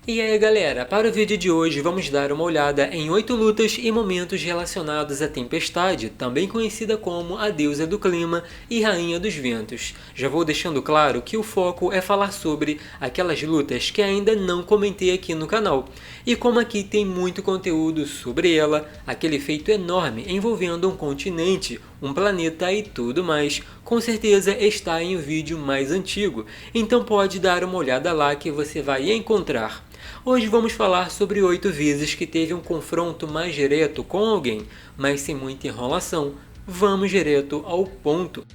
E aí galera, para o vídeo de hoje vamos dar uma olhada em 8 lutas e momentos relacionados à Tempestade, também conhecida como a deusa do clima e rainha dos ventos. Já vou deixando claro que o foco é falar sobre aquelas lutas que ainda não comentei aqui no canal. E como aqui tem muito conteúdo sobre ela, aquele feito enorme envolvendo um continente, um planeta e tudo mais, com certeza está em um vídeo mais antigo, então pode dar uma olhada lá que você vai encontrar. Hoje vamos falar sobre 8 vezes que teve um confronto mais direto com alguém, mas sem muita enrolação. Vamos direto ao ponto.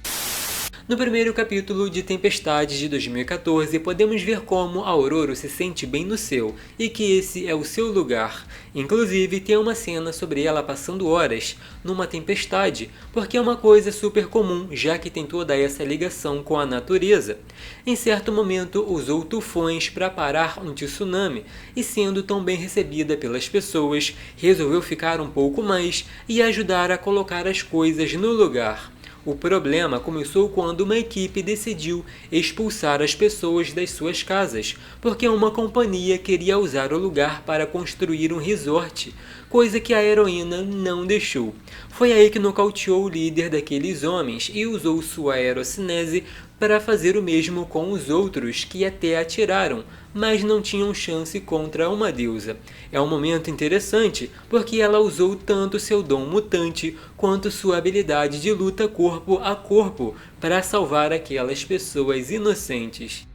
No primeiro capítulo de Tempestade de 2014, podemos ver como Aurora se sente bem no céu e que esse é o seu lugar. Inclusive, tem uma cena sobre ela passando horas numa tempestade, porque é uma coisa super comum, já que tem toda essa ligação com a natureza. Em certo momento, usou tufões para parar um tsunami e, sendo tão bem recebida pelas pessoas, resolveu ficar um pouco mais e ajudar a colocar as coisas no lugar. O problema começou quando uma equipe decidiu expulsar as pessoas das suas casas, porque uma companhia queria usar o lugar para construir um resort, coisa que a heroína não deixou. Foi aí que nocauteou o líder daqueles homens e usou sua aerocinese para fazer o mesmo com os outros que até atiraram, mas não tinham chance contra uma deusa. É um momento interessante porque ela usou tanto seu dom mutante quanto sua habilidade de luta corpo a corpo para salvar aquelas pessoas inocentes.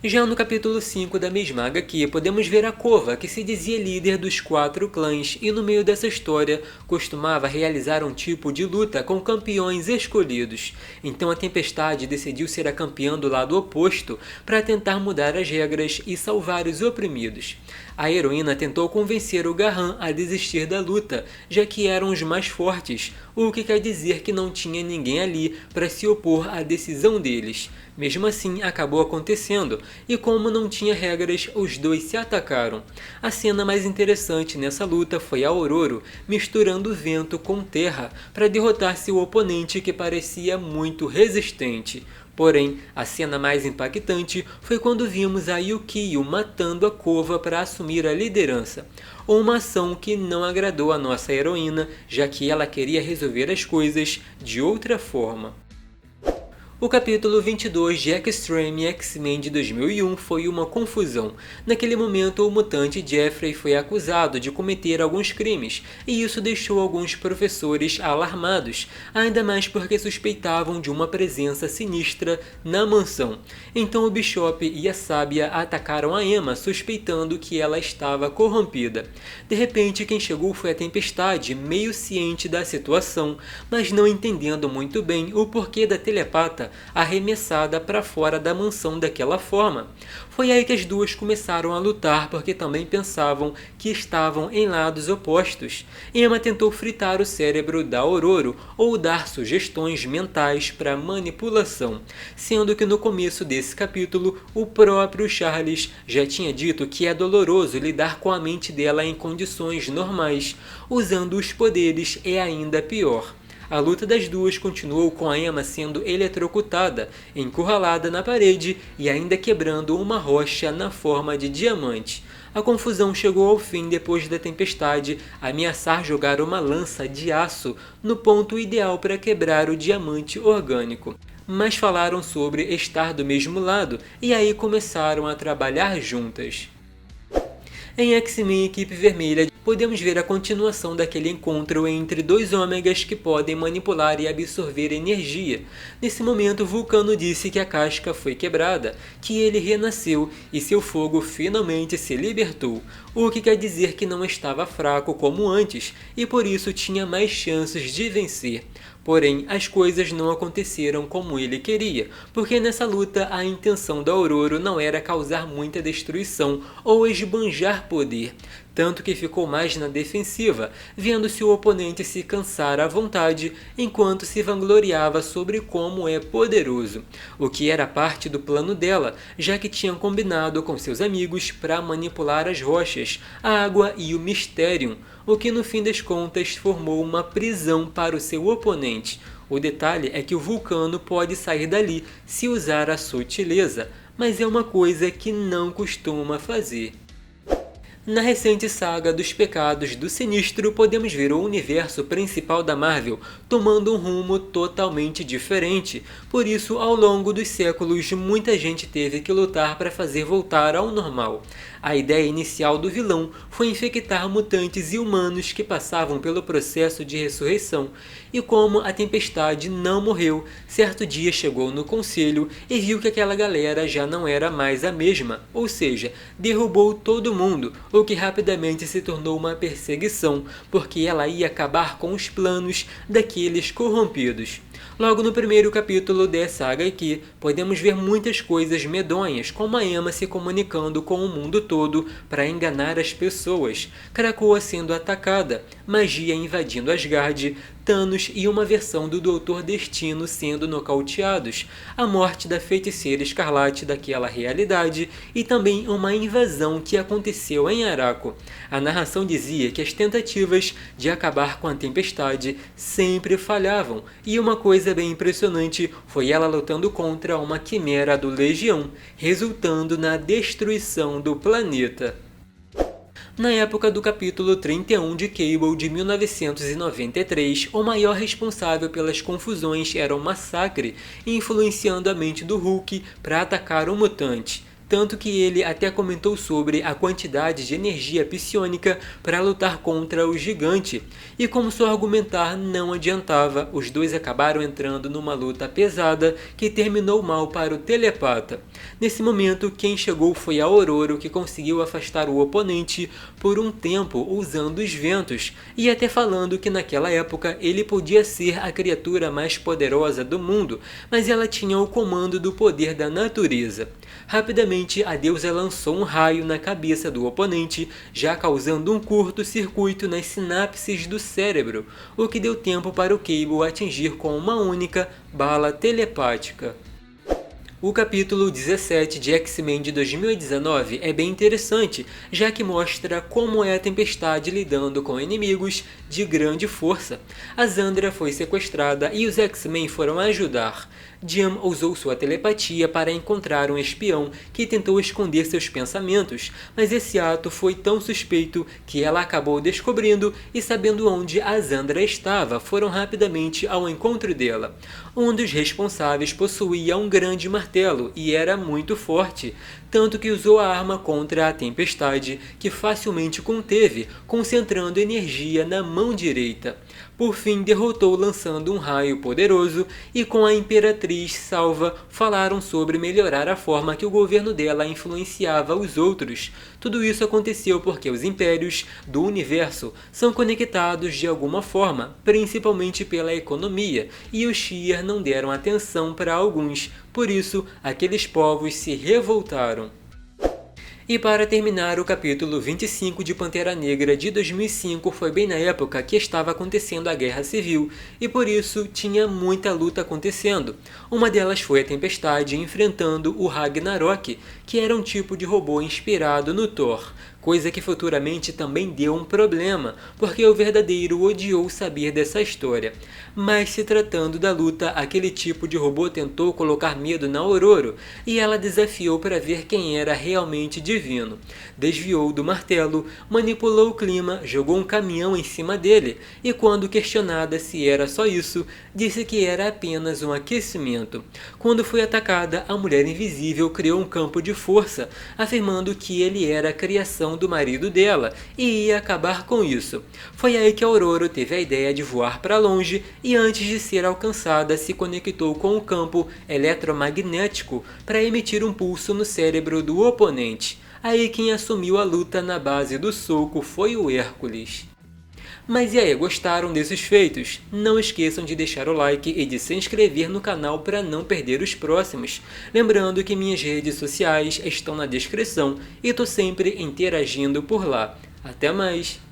Já no capítulo 5 da mesma HQ, podemos ver a Kova, que se dizia líder dos 4 clãs e no meio dessa história costumava realizar um tipo de luta com campeões escolhidos. Então a Tempestade decidiu ser a campeã do lado oposto para tentar mudar as regras e salvar os oprimidos. A heroína tentou convencer o Garran a desistir da luta, já que eram os mais fortes, o que quer dizer que não tinha ninguém ali para se opor à decisão deles. Mesmo assim, acabou acontecendo, e como não tinha regras, os dois se atacaram. A cena mais interessante nessa luta foi a Aurora misturando vento com terra para derrotar seu oponente que parecia muito resistente. Porém, a cena mais impactante foi quando vimos a Yukio matando a Kova para assumir a liderança. Uma ação que não agradou a nossa heroína, já que ela queria resolver as coisas de outra forma. O capítulo 22 de Extreme X-Men de 2001 foi uma confusão. Naquele momento, o mutante Jeffrey foi acusado de cometer alguns crimes, e isso deixou alguns professores alarmados, ainda mais porque suspeitavam de uma presença sinistra na mansão. Então o Bishop e a Sábia atacaram a Emma, suspeitando que ela estava corrompida. De repente, quem chegou foi a Tempestade, meio ciente da situação, mas não entendendo muito bem o porquê da telepata arremessada para fora da mansão daquela forma. Foi aí que as duas começaram a lutar porque também pensavam que estavam em lados opostos. Emma tentou fritar o cérebro da Aurora ou dar sugestões mentais para manipulação, sendo que no começo desse capítulo o próprio Charles já tinha dito que é doloroso lidar com a mente dela em condições normais, usando os poderes é ainda pior. A luta das duas continuou com a Emma sendo eletrocutada, encurralada na parede e ainda quebrando uma rocha na forma de diamante. A confusão chegou ao fim depois da Tempestade ameaçar jogar uma lança de aço no ponto ideal para quebrar o diamante orgânico. Mas falaram sobre estar do mesmo lado e aí começaram a trabalhar juntas. Em X-Men Equipe Vermelha, podemos ver a continuação daquele encontro entre dois ômegas que podem manipular e absorver energia. Nesse momento, Vulcano disse que a casca foi quebrada, que ele renasceu e seu fogo finalmente se libertou, o que quer dizer que não estava fraco como antes e por isso tinha mais chances de vencer. Porém, as coisas não aconteceram como ele queria, porque nessa luta a intenção da Aurora não era causar muita destruição ou esbanjar poder, tanto que ficou mais na defensiva, vendo seu oponente se cansar à vontade, enquanto se vangloriava sobre como é poderoso, o que era parte do plano dela, já que tinham combinado com seus amigos para manipular as rochas, a água e o Mysterium, o que no fim das contas formou uma prisão para o seu oponente. O detalhe é que o Vulcano pode sair dali se usar a sutileza, mas é uma coisa que não costuma fazer. Na recente saga dos Pecados do Sinistro, podemos ver o universo principal da Marvel tomando um rumo totalmente diferente. Por isso, ao longo dos séculos, muita gente teve que lutar para fazer voltar ao normal. A ideia inicial do vilão foi infectar mutantes e humanos que passavam pelo processo de ressurreição. E como a Tempestade não morreu, certo dia chegou no conselho e viu que aquela galera já não era mais a mesma, ou seja, derrubou todo mundo, o que rapidamente se tornou uma perseguição, porque ela ia acabar com os planos daqueles corrompidos. Logo no primeiro capítulo dessa HQ, podemos ver muitas coisas medonhas, como a Emma se comunicando com o mundo todo para enganar as pessoas, Krakoa sendo atacada, magia invadindo Asgard, Thanos e uma versão do Doutor Destino sendo nocauteados, a morte da Feiticeira Escarlate daquela realidade e também uma invasão que aconteceu em Araco. A narração dizia que as tentativas de acabar com a Tempestade sempre falhavam, e uma coisa bem impressionante foi ela lutando contra uma quimera do Legião, resultando na destruição do planeta. Na época do capítulo 31 de Cable de 1993, o maior responsável pelas confusões era o Massacre, influenciando a mente do Hulk para atacar o mutante. Tanto que ele até comentou sobre a quantidade de energia psionica para lutar contra o gigante. E como seu argumentar não adiantava, os dois acabaram entrando numa luta pesada que terminou mal para o telepata. Nesse momento, quem chegou foi a Ororo, que conseguiu afastar o oponente por um tempo usando os ventos, e até falando que naquela época ele podia ser a criatura mais poderosa do mundo, mas ela tinha o comando do poder da natureza. Rapidamente, a deusa lançou um raio na cabeça do oponente, já causando um curto-circuito nas sinapses do cérebro, o que deu tempo para o Cable atingir com uma única bala telepática. O capítulo 17 de X-Men de 2019 é bem interessante, já que mostra como é a Tempestade lidando com inimigos de grande força. A Zandra foi sequestrada e os X-Men foram ajudar. Jim usou sua telepatia para encontrar um espião que tentou esconder seus pensamentos, mas esse ato foi tão suspeito que ela acabou descobrindo e, sabendo onde a Zandra estava, foram rapidamente ao encontro dela. Um dos responsáveis possuía um grande martelo e era muito forte, tanto que usou a arma contra a Tempestade, que facilmente conteve, concentrando energia na mão direita. Por fim, derrotou lançando um raio poderoso, e com a Imperatriz salva, falaram sobre melhorar a forma que o governo dela influenciava os outros. Tudo isso aconteceu porque os impérios do universo são conectados de alguma forma, principalmente pela economia, e os Shi'ar não deram atenção para alguns, por isso aqueles povos se revoltaram. E para terminar, o capítulo 25 de Pantera Negra de 2005 foi bem na época que estava acontecendo a Guerra Civil, e por isso tinha muita luta acontecendo. Uma delas foi a Tempestade enfrentando o Ragnarok, que era um tipo de robô inspirado no Thor, coisa que futuramente também deu um problema, porque o Verdadeiro odiou saber dessa história. Mas se tratando da luta, aquele tipo de robô tentou colocar medo na Ororo, e ela desafiou para ver quem era realmente divino. Desviou do martelo, manipulou o clima, jogou um caminhão em cima dele, e quando questionada se era só isso, disse que era apenas um aquecimento. Quando foi atacada, a Mulher Invisível criou um campo de força, afirmando que ele era a criação do marido dela e ia acabar com isso. Foi aí que a Ororo teve a ideia de voar para longe e, antes de ser alcançada, se conectou com o campo eletromagnético para emitir um pulso no cérebro do oponente. Aí quem assumiu a luta na base do soco foi o Hércules. Mas e aí, gostaram desses feitos? Não esqueçam de deixar o like e de se inscrever no canal para não perder os próximos. Lembrando que minhas redes sociais estão na descrição e tô sempre interagindo por lá. Até mais!